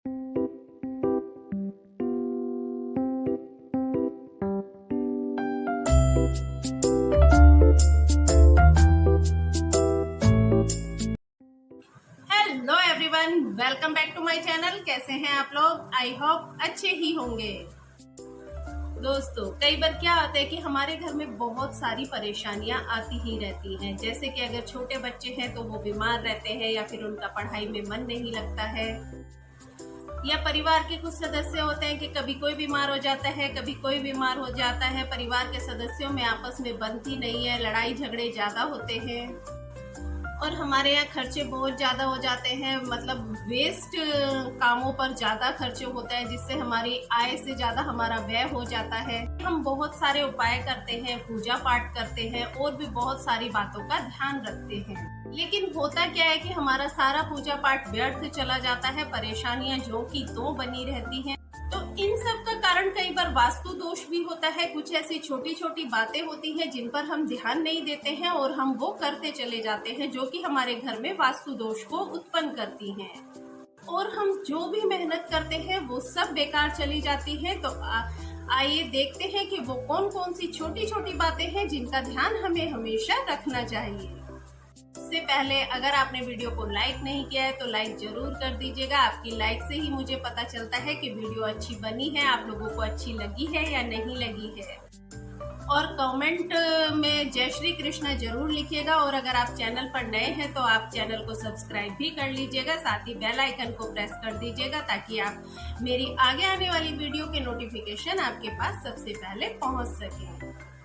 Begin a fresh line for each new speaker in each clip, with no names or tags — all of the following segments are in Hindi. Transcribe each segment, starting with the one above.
Hello everyone, welcome back to my channel. कैसे हैं आप लोग? आई होप अच्छे ही होंगे। दोस्तों, कई बार क्या होता है कि हमारे घर में बहुत सारी परेशानियां आती ही रहती हैं। जैसे कि अगर छोटे बच्चे हैं तो वो बीमार रहते हैं, या फिर उनका पढ़ाई में मन नहीं लगता है, या परिवार के कुछ सदस्य होते हैं कि कभी कोई बीमार हो जाता है, कभी कोई बीमार हो जाता है। परिवार के सदस्यों में आपस में बनती नहीं है, लड़ाई झगड़े ज्यादा होते हैं और हमारे यहाँ खर्चे बहुत ज़्यादा हो जाते हैं। मतलब वेस्ट कामों पर ज़्यादा खर्चे होता है, जिससे हमारी आय से ज़्यादा हमारा व्यय हो जाता है। हम बहुत सारे उपाय करते हैं, पूजा पाठ करते हैं और भी बहुत सारी बातों का ध्यान रखते हैं, लेकिन होता क्या है कि हमारा सारा पूजा पाठ व्यर्थ चला जाता है। परेशानियां जो की तो बनी रहती हैं। तो इन सब का कारण कई बार वास्तु दोष भी होता है। कुछ ऐसी छोटी छोटी बातें होती हैं जिन पर हम ध्यान नहीं देते हैं और हम वो करते चले जाते हैं, जो कि हमारे घर में वास्तु दोष को उत्पन्न करती हैं, और हम जो भी मेहनत करते हैं वो सब बेकार चली जाती है। तो आइए देखते हैं कि वो कौन कौन सी छोटी छोटी बातें हैं जिनका ध्यान हमें हमेशा रखना चाहिए। इससे पहले अगर आपने वीडियो को लाइक नहीं किया है तो लाइक जरूर कर दीजिएगा। आपकी लाइक से ही मुझे पता चलता है कि वीडियो अच्छी बनी है, आप लोगों को अच्छी लगी है या नहीं लगी है। और कमेंट में जय श्री कृष्ण जरूर लिखिएगा। और अगर आप चैनल पर नए हैं तो आप चैनल को सब्सक्राइब भी कर लीजिएगा, साथ ही बेल आइकन को प्रेस कर दीजिएगा, ताकि आप मेरी आगे आने वाली वीडियो के नोटिफिकेशन आपके पास सबसे पहले पहुंच सके।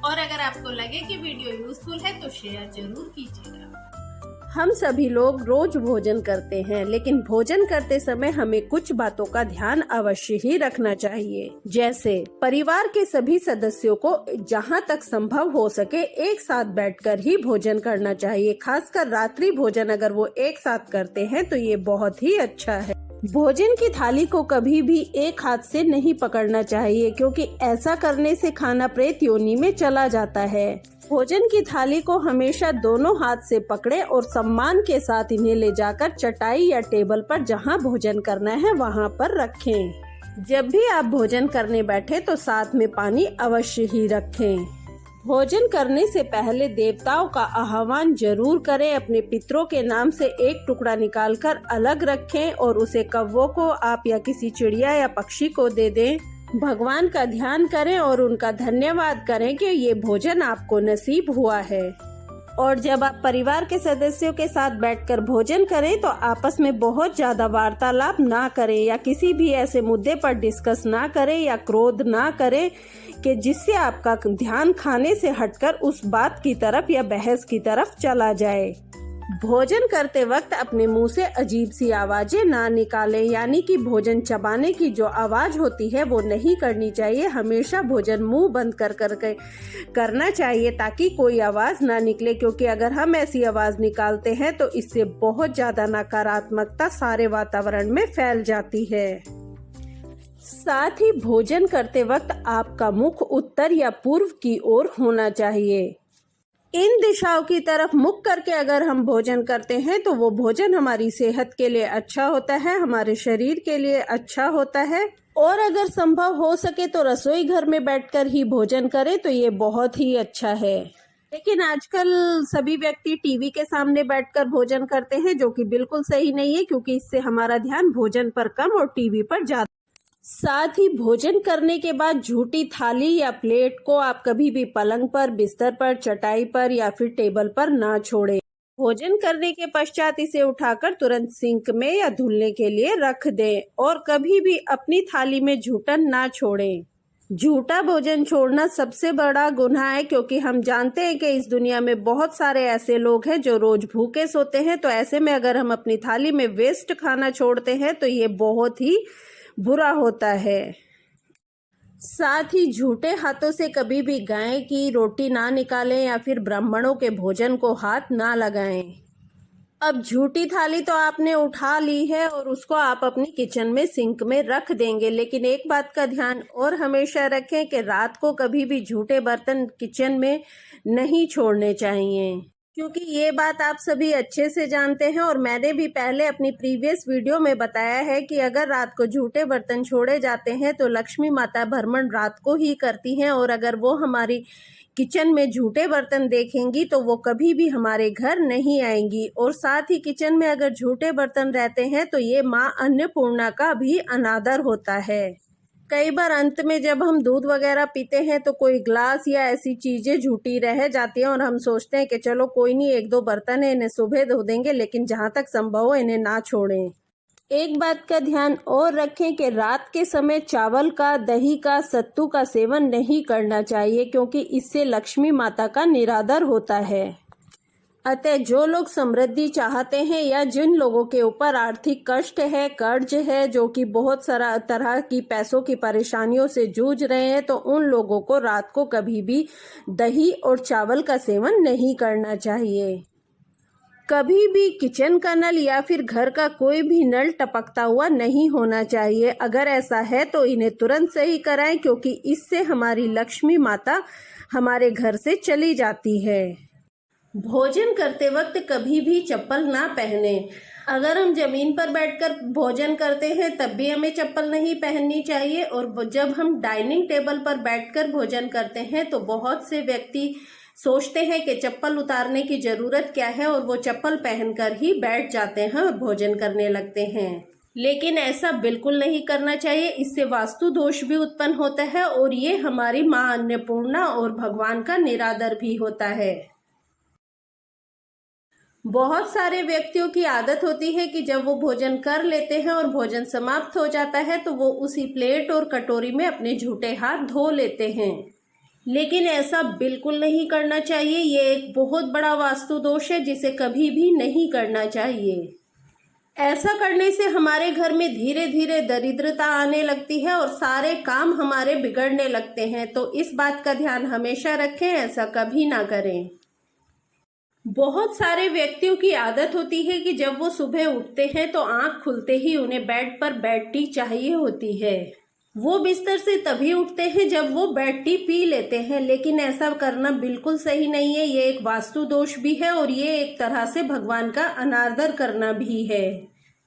और अगर आपको लगे कि वीडियो यूजफुल है तो शेयर जरूर कीजिएगा।
हम सभी लोग रोज भोजन करते हैं, लेकिन भोजन करते समय हमें कुछ बातों का ध्यान अवश्य ही रखना चाहिए। जैसे परिवार के सभी सदस्यों को जहां तक संभव हो सके एक साथ बैठकर ही भोजन करना चाहिए। खासकर रात्रि भोजन अगर वो एक साथ करते हैं तो ये बहुत ही अच्छा है। भोजन की थाली को कभी भी एक हाथ से नहीं पकड़ना चाहिए, क्योंकि ऐसा करने से खाना प्रेत योनि में चला जाता है। भोजन की थाली को हमेशा दोनों हाथ से पकड़े और सम्मान के साथ इन्हें ले जाकर चटाई या टेबल पर जहां भोजन करना है वहां पर रखें। जब भी आप भोजन करने बैठे तो साथ में पानी अवश्य ही रखें। भोजन करने से पहले देवताओं का आह्वान जरूर करें। अपने पितरों के नाम से एक टुकड़ा निकालकर अलग रखें और उसे कौवों को आप या किसी चिड़िया या पक्षी को दे दें। भगवान का ध्यान करें और उनका धन्यवाद करें कि ये भोजन आपको नसीब हुआ है। और जब आप परिवार के सदस्यों के साथ बैठकर भोजन करें तो आपस में बहुत ज्यादा वार्तालाप ना करें, या किसी भी ऐसे मुद्दे पर डिस्कस ना करें या क्रोध ना करें कि जिससे आपका ध्यान खाने से हटकर उस बात की तरफ या बहस की तरफ चला जाए। भोजन करते वक्त अपने मुंह से अजीब सी आवाजें ना निकालें, यानी कि भोजन चबाने की जो आवाज होती है वो नहीं करनी चाहिए। हमेशा भोजन मुंह बंद कर करना चाहिए, ताकि कोई आवाज ना निकले, क्योंकि अगर हम ऐसी आवाज निकालते हैं तो इससे बहुत ज्यादा नकारात्मकता सारे वातावरण में फैल जाती है। साथ ही भोजन करते वक्त आपका मुख उत्तर या पूर्व की ओर होना चाहिए। इन दिशाओं की तरफ मुख करके अगर हम भोजन करते हैं तो वो भोजन हमारी सेहत के लिए अच्छा होता है, हमारे शरीर के लिए अच्छा होता है। और अगर संभव हो सके तो रसोई घर में बैठकर ही भोजन करें तो ये बहुत ही अच्छा है। लेकिन आजकल सभी व्यक्ति टीवी के सामने बैठकर भोजन करते हैं, जो कि बिल्कुल सही नहीं है, क्योंकि इससे हमारा ध्यान भोजन पर कम और टीवी पर ज्यादा। साथ ही भोजन करने के बाद झूठी थाली या प्लेट को आप कभी भी पलंग पर, बिस्तर पर, चटाई पर या फिर टेबल पर ना छोड़ें। भोजन करने के पश्चात इसे उठाकर तुरंत सिंक में या धुलने के लिए रख दें, और कभी भी अपनी थाली में झूठन ना छोड़ें। झूठा भोजन छोड़ना सबसे बड़ा गुनाह है, क्योंकि हम जानते हैं कि इस दुनिया में बहुत सारे ऐसे लोग हैं जो रोज भूखे सोते हैं। तो ऐसे में अगर हम अपनी थाली में वेस्ट खाना छोड़ते हैं तो ये बहुत ही बुरा होता है। साथ ही झूठे हाथों से कभी भी गाय की रोटी ना निकालें या फिर ब्राह्मणों के भोजन को हाथ ना लगाएं। अब झूठी थाली तो आपने उठा ली है और उसको आप अपनी किचन में सिंक में रख देंगे, लेकिन एक बात का ध्यान और हमेशा रखें कि रात को कभी भी झूठे बर्तन किचन में नहीं छोड़ने चाहिए, क्योंकि ये बात आप सभी अच्छे से जानते हैं और मैंने भी पहले अपनी प्रीवियस वीडियो में बताया है कि अगर रात को झूठे बर्तन छोड़े जाते हैं तो लक्ष्मी माता भ्रमण रात को ही करती हैं, और अगर वो हमारी किचन में झूठे बर्तन देखेंगी तो वो कभी भी हमारे घर नहीं आएंगी। और साथ ही किचन में अगर झूठे बर्तन रहते हैं तो ये माँ अन्नपूर्णा का भी अनादर होता है। कई बार अंत में जब हम दूध वगैरह पीते हैं तो कोई ग्लास या ऐसी चीजें झूठी रह जाती हैं और हम सोचते हैं कि चलो कोई नहीं, एक दो बर्तन है इन्हें सुबह धो देंगे, लेकिन जहां तक संभव हो इन्हें ना छोड़ें। एक बात का ध्यान और रखें कि रात के समय चावल का, दही का, सत्तू का सेवन नहीं करना चाहिए, क्योंकि इससे लक्ष्मी माता का निरादर होता है। अतः जो लोग समृद्धि चाहते हैं या जिन लोगों के ऊपर आर्थिक कष्ट है, कर्ज है, जो कि बहुत सारा तरह की पैसों की परेशानियों से जूझ रहे हैं, तो उन लोगों को रात को कभी भी दही और चावल का सेवन नहीं करना चाहिए। कभी भी किचन का नल या फिर घर का कोई भी नल टपकता हुआ नहीं होना चाहिए। अगर ऐसा है तो इन्हें तुरंत सही कराएं, क्योंकि इससे हमारी लक्ष्मी माता हमारे घर से चली जाती है। भोजन करते वक्त कभी भी चप्पल ना पहने। अगर हम जमीन पर बैठकर भोजन करते हैं तब भी हमें चप्पल नहीं पहननी चाहिए, और जब हम डाइनिंग टेबल पर बैठकर भोजन करते हैं तो बहुत से व्यक्ति सोचते हैं कि चप्पल उतारने की जरूरत क्या है, और वो चप्पल पहनकर ही बैठ जाते हैं और भोजन करने लगते हैं। लेकिन ऐसा बिल्कुल नहीं करना चाहिए, इससे वास्तु दोष भी उत्पन्न होता है और ये हमारी माँ अन्नपूर्णा और भगवान का निरादर भी होता है। बहुत सारे व्यक्तियों की आदत होती है कि जब वो भोजन कर लेते हैं और भोजन समाप्त हो जाता है तो वो उसी प्लेट और कटोरी में अपने झूठे हाथ धो लेते हैं, लेकिन ऐसा बिल्कुल नहीं करना चाहिए। ये एक बहुत बड़ा वास्तु दोष है जिसे कभी भी नहीं करना चाहिए। ऐसा करने से हमारे घर में धीरे धीरे दरिद्रता आने लगती है और सारे काम हमारे बिगड़ने लगते हैं। तो इस बात का ध्यान हमेशा रखें, ऐसा कभी ना करें। बहुत सारे व्यक्तियों की आदत होती है कि जब वो सुबह उठते हैं तो आंख खुलते ही उन्हें बेड पर बेड टी चाहिए होती है। वो बिस्तर से तभी उठते हैं जब वो बेड टी पी लेते हैं, लेकिन ऐसा करना बिल्कुल सही नहीं है। ये एक वास्तु दोष भी है और ये एक तरह से भगवान का अनादर करना भी है।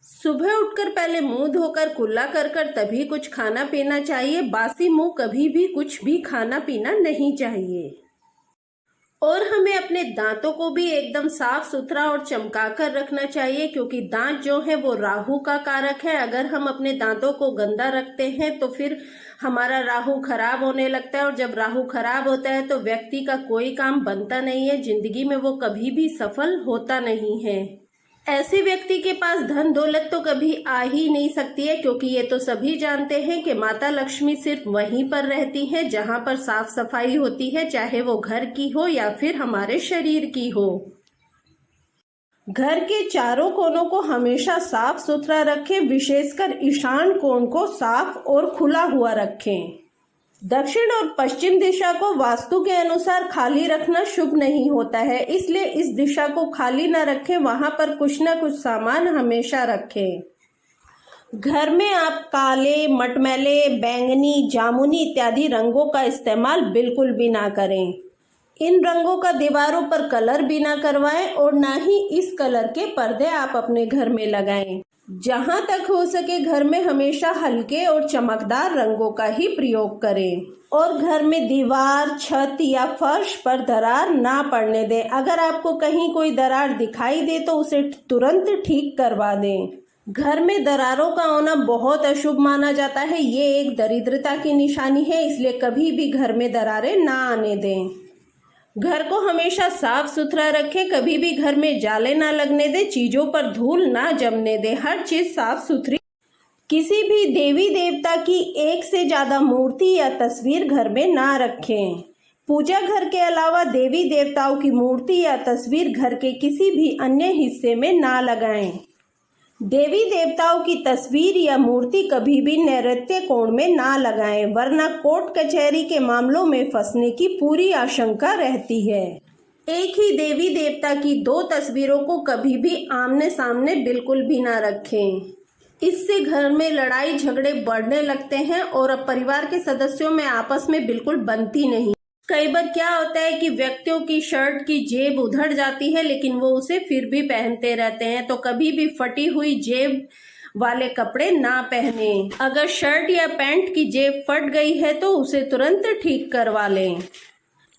सुबह उठकर पहले मुंह धोकर कुल्ला कर तभी कुछ खाना पीना चाहिए। बासी मुंह कभी भी कुछ भी खाना पीना नहीं चाहिए। और हमें अपने दांतों को भी एकदम साफ सुथरा और चमका कर रखना चाहिए, क्योंकि दांत जो है वो राहु का कारक है। अगर हम अपने दांतों को गंदा रखते हैं तो फिर हमारा राहु खराब होने लगता है, और जब राहु खराब होता है तो व्यक्ति का कोई काम बनता नहीं है, जिंदगी में वो कभी भी सफल होता नहीं है। ऐसे व्यक्ति के पास धन दौलत तो कभी आ ही नहीं सकती है, क्योंकि ये तो सभी जानते हैं कि माता लक्ष्मी सिर्फ वहीं पर रहती है जहां पर साफ सफाई होती है, चाहे वो घर की हो या फिर हमारे शरीर की हो। घर के चारों कोनों को हमेशा साफ सुथरा रखें, विशेषकर ईशान कोण को साफ और खुला हुआ रखें। दक्षिण और पश्चिम दिशा को वास्तु के अनुसार खाली रखना शुभ नहीं होता है, इसलिए इस दिशा को खाली न रखें, वहां पर कुछ न कुछ सामान हमेशा रखें। घर में आप काले, मटमैले, बैंगनी, जामुनी इत्यादि रंगों का इस्तेमाल बिल्कुल भी ना करें। इन रंगों का दीवारों पर कलर भी ना करवाएं और ना ही इस कलर के पर्दे आप अपने घर में लगाएं। जहां तक हो सके घर में हमेशा हल्के और चमकदार रंगों का ही प्रयोग करें, और घर में दीवार, छत या फर्श पर दरार ना पड़ने दें। अगर आपको कहीं कोई दरार दिखाई दे तो उसे तुरंत ठीक करवा दें। घर में दरारों का होना बहुत अशुभ माना जाता है, ये एक दरिद्रता की निशानी है, इसलिए कभी भी घर में दरारें ना आने दें। घर को हमेशा साफ सुथरा रखें, कभी भी घर में जाले ना लगने दें, चीजों पर धूल ना जमने दें, हर चीज साफ सुथरी। किसी भी देवी देवता की एक से ज्यादा मूर्ति या तस्वीर घर में ना रखें। पूजा घर के अलावा देवी देवताओं की मूर्ति या तस्वीर घर के किसी भी अन्य हिस्से में ना लगाएं। देवी देवताओं की तस्वीर या मूर्ति कभी भी नैऋत्य कोण में ना लगाएं, वरना कोर्ट कचहरी के मामलों में फंसने की पूरी आशंका रहती है। एक ही देवी देवता की दो तस्वीरों को कभी भी आमने सामने बिल्कुल भी ना रखें। इससे घर में लड़ाई झगड़े बढ़ने लगते हैं और अब परिवार के सदस्यों में आपस में बिल्कुल बनती नहीं। कई बार क्या होता है कि व्यक्तियों की शर्ट की जेब उधड़ जाती है लेकिन वो उसे फिर भी पहनते रहते हैं, तो कभी भी फटी हुई जेब वाले कपड़े ना पहने। अगर शर्ट या पैंट की जेब फट गई है तो उसे तुरंत ठीक करवा लें।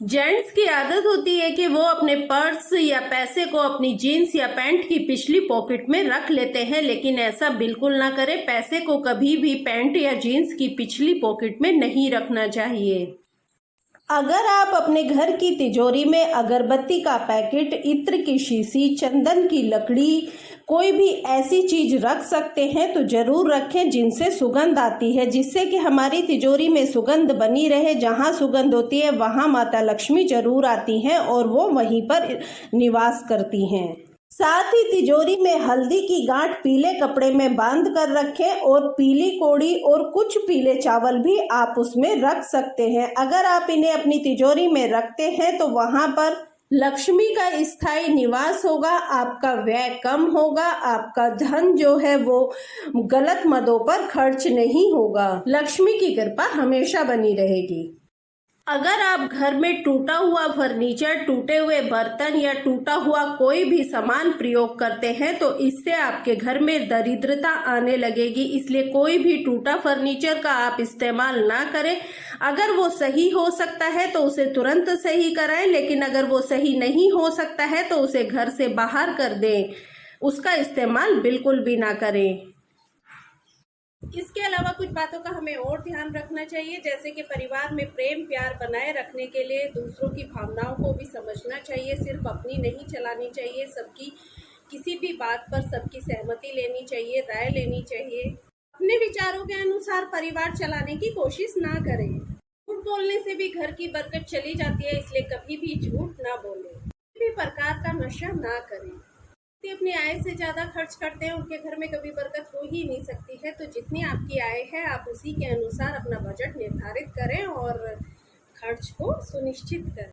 जेंट्स की आदत होती है कि वो अपने पर्स या पैसे को अपनी जीन्स या पैंट की पिछली पॉकेट में रख लेते हैं, लेकिन ऐसा बिल्कुल ना करें। पैसे को कभी भी पैंट या जीन्स की पिछली पॉकेट में नहीं रखना चाहिए। अगर आप अपने घर की तिजोरी में अगरबत्ती का पैकेट, इत्र की शीशी, चंदन की लकड़ी, कोई भी ऐसी चीज रख सकते हैं तो जरूर रखें जिनसे सुगंध आती है, जिससे कि हमारी तिजोरी में सुगंध बनी रहे। जहां सुगंध होती है वहां माता लक्ष्मी जरूर आती हैं और वो वहीं पर निवास करती हैं। साथ ही तिजोरी में हल्दी की गांठ पीले कपड़े में बांध कर रखें और पीली कोड़ी और कुछ पीले चावल भी आप उसमें रख सकते हैं। अगर आप इन्हें अपनी तिजोरी में रखते हैं तो वहां पर लक्ष्मी का स्थायी निवास होगा, आपका व्यय कम होगा, आपका धन जो है वो गलत मदों पर खर्च नहीं होगा। लक्ष्मी की कृपा हमेशा बनी रहेगी। अगर आप घर में टूटा हुआ फर्नीचर, टूटे हुए बर्तन या टूटा हुआ कोई भी सामान प्रयोग करते हैं तो इससे आपके घर में दरिद्रता आने लगेगी, इसलिए कोई भी टूटा फर्नीचर का आप इस्तेमाल ना करें। अगर वो सही हो सकता है तो उसे तुरंत सही कराएं, लेकिन अगर वो सही नहीं हो सकता है तो उसे घर से बाहर कर दें, उसका इस्तेमाल बिल्कुल भी ना करें। इसके अलावा कुछ बातों का हमें और ध्यान रखना चाहिए, जैसे कि परिवार में प्रेम प्यार बनाए रखने के लिए दूसरों की भावनाओं को भी समझना चाहिए, सिर्फ अपनी नहीं चलानी चाहिए। सबकी किसी भी बात पर सबकी सहमति लेनी चाहिए, राय लेनी चाहिए। अपने विचारों के अनुसार परिवार चलाने की कोशिश ना करें। झूठ बोलने से भी घर की बरकत चली जाती है, इसलिए कभी भी झूठ ना बोलें। किसी भी प्रकार का नशा ना करें। अपनी आय से ज्यादा खर्च करते हैं उनके घर में कभी बरकत हो ही नहीं सकती है। तो जितनी आपकी आय है आप उसी के अनुसार अपना बजट निर्धारित करें और खर्च को सुनिश्चित करें।